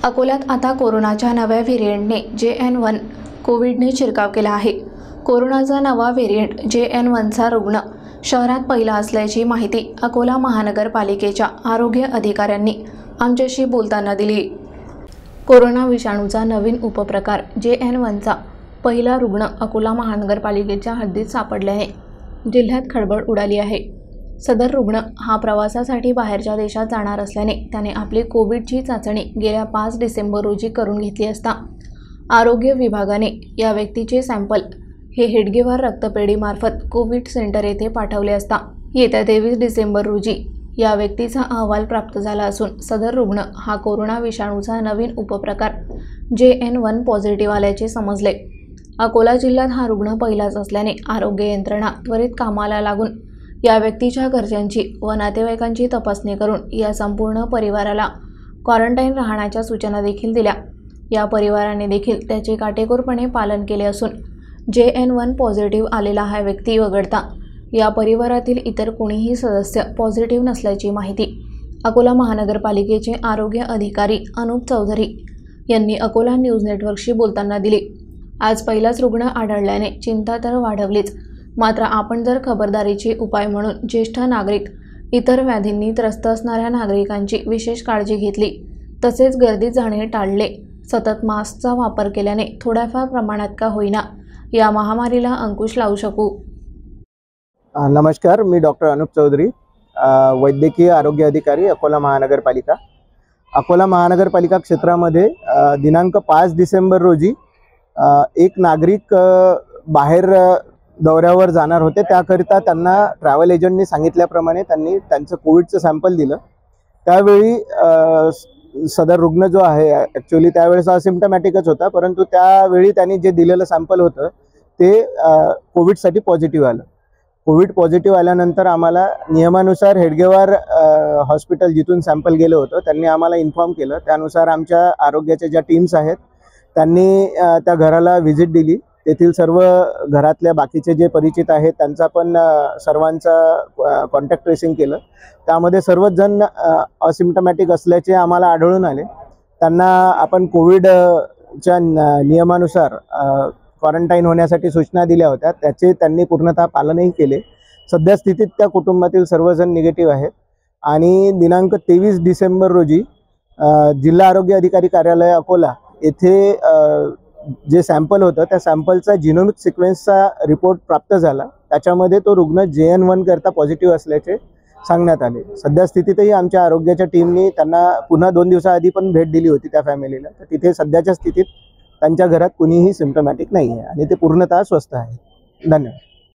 अकोल्यात आता कोरोनाच्या नव्या व्हेरिएंटने JN1 कोविडने शिरकाव केला आहे। कोरोनाचा नवा व्हेरिएंट JN1चा रुग्ण शहरात पहिला असल्याची माहिती अकोला महानगरपालिकेच्या आरोग्य अधिकाऱ्यांनी आमच्याशी बोलताना दिली। कोरोना विषाणूचा नवीन उपप्रकार JN1चा पहिला रुग्ण अकोला महानगरपालिकेच्या हद्दीत सापडल्याने जिल्ह्यात खळबळ उडाली आहे। सदर रुग्ण हा प्रवासासाठी बाहेरच्या देशात जाणार असल्याने त्याने आपली कोविडची चाचणी गेल्या 5 डिसेंबर रोजी करून घेतली असता आरोग्य विभागाने या व्यक्तीचे सॅम्पल हे हेडगेवार रक्तपेढीमार्फत कोविड सेंटर येथे पाठवले असता येत्या 23 डिसेंबर रोजी या व्यक्तीचा अहवाल प्राप्त झाला असून सदर रुग्ण हा कोरोना विषाणूचा नवीन उपप्रकार JN1 पॉझिटिव्ह आल्याचे समजले। अकोला जिल्ह्यात हा रुग्ण पहिलाच असल्याने आरोग्य यंत्रणा त्वरित कामाला लागून या व्यक्तीच्या घरच्यांची व नातेवाईकांची तपासणी करून या संपूर्ण परिवाराला क्वारंटाईन राहण्याच्या सूचना देखील दिल्या। या परिवाराने देखील त्याचे काटेकोरपणे पालन केले असून JN1 पॉझिटिव्ह आलेला हा व्यक्ती वगळता या परिवारातील इतर कोणीही सदस्य पॉझिटिव्ह नसल्याची माहिती अकोला महानगरपालिकेचे आरोग्य अधिकारी अनुप चौधरी यांनी अकोला न्यूज नेटवर्कशी बोलताना दिली। आज पहिलाच रुग्ण आढळल्याने चिंता तर वाढवलीच, मात्र आपण जर खबरदारीचे उपाय म्हणून ज्येष्ठ नागरिक, इतर व्याधींनी त्रस्त असणाऱ्या नागरिकांची विशेष काळजी घेतली, तसेच गर्दीत जाणे टाळले, सतत मास्कचा वापर केल्याने थोड्याफार प्रमाणात का होईना या महामारीला अंकुश लावू शकू। नमस्कार, मी डॉक्टर अनुप चौधरी, वैद्यकीय आरोग्य अधिकारी अकोला महानगरपालिका। अकोला महानगरपालिका क्षेत्रामध्ये दिनांक 5 डिसेंबर रोजी एक नागरिक बाहेर दौऱ्यावर जाणार होते। त्याकरिता त्यांना ट्रॅव्हल एजंटनी सांगितल्याप्रमाणे त्यांनी त्यांचं कोविडचं सॅम्पल दिलं। त्यावेळी सदर रुग्ण जो आहे ॲक्च्युअली त्यावेळेस असिम्प्टमॅटिकच होता, परंतु त्यावेळी त्यांनी जे दिलेलं सॅम्पल होतं ते कोविडसाठी पॉझिटिव्ह आलं। कोविड पॉझिटिव्ह आल्यानंतर आम्हाला नियमानुसार हेडगेवार हॉस्पिटल जिथून सॅम्पल गेलं होतं त्यांनी आम्हाला इन्फॉर्म केलं। त्यानुसार आमच्या आरोग्याच्या ज्या टीम्स आहेत त्यांनी त्या घराला व्हिजिट दिली। तेथील सर्व घरातल्या बाकीचे जे परिचित आहेत त्यांचा पण सर्वांचा कॉन्टॅक्ट ट्रेसिंग केलं। त्यामध्ये सर्वच जण असिम्प्टमॅटिक असल्याचे आम्हाला आढळून आले। त्यांना आपण कोविडच्या नियमानुसार क्वारंटाईन होण्यासाठी सूचना दिल्या होत्या, त्याचे त्यांनी पूर्णतः पालनही केले। सध्या स्थितीत त्या कुटुंबातील सर्वजण निगेटिव्ह आहेत आणि दिनांक 23 डिसेंबर रोजी जिल्हा आरोग्य अधिकारी कार्यालय अकोला येथे जे सॅम्पल होतं त्या सॅम्पलचा जिनोमिक सिक्वेन्सचा रिपोर्ट प्राप्त झाला। त्याच्यामध्ये तो रुग्ण JN1 करता पॉझिटिव्ह असल्याचे सांगण्यात आले। सध्या स्थितीतही आमच्या आरोग्याच्या टीमनी त्यांना पुन्हा 2 दिवसाआधी पण भेट दिली होती त्या फॅमिलीला। तर तिथे सध्याच्या स्थितीत त्यांच्या घरात कुणीही सिम्प्टमॅटिक नाही आहे आणि ते पूर्णतः स्वस्थ आहे। धन्यवाद।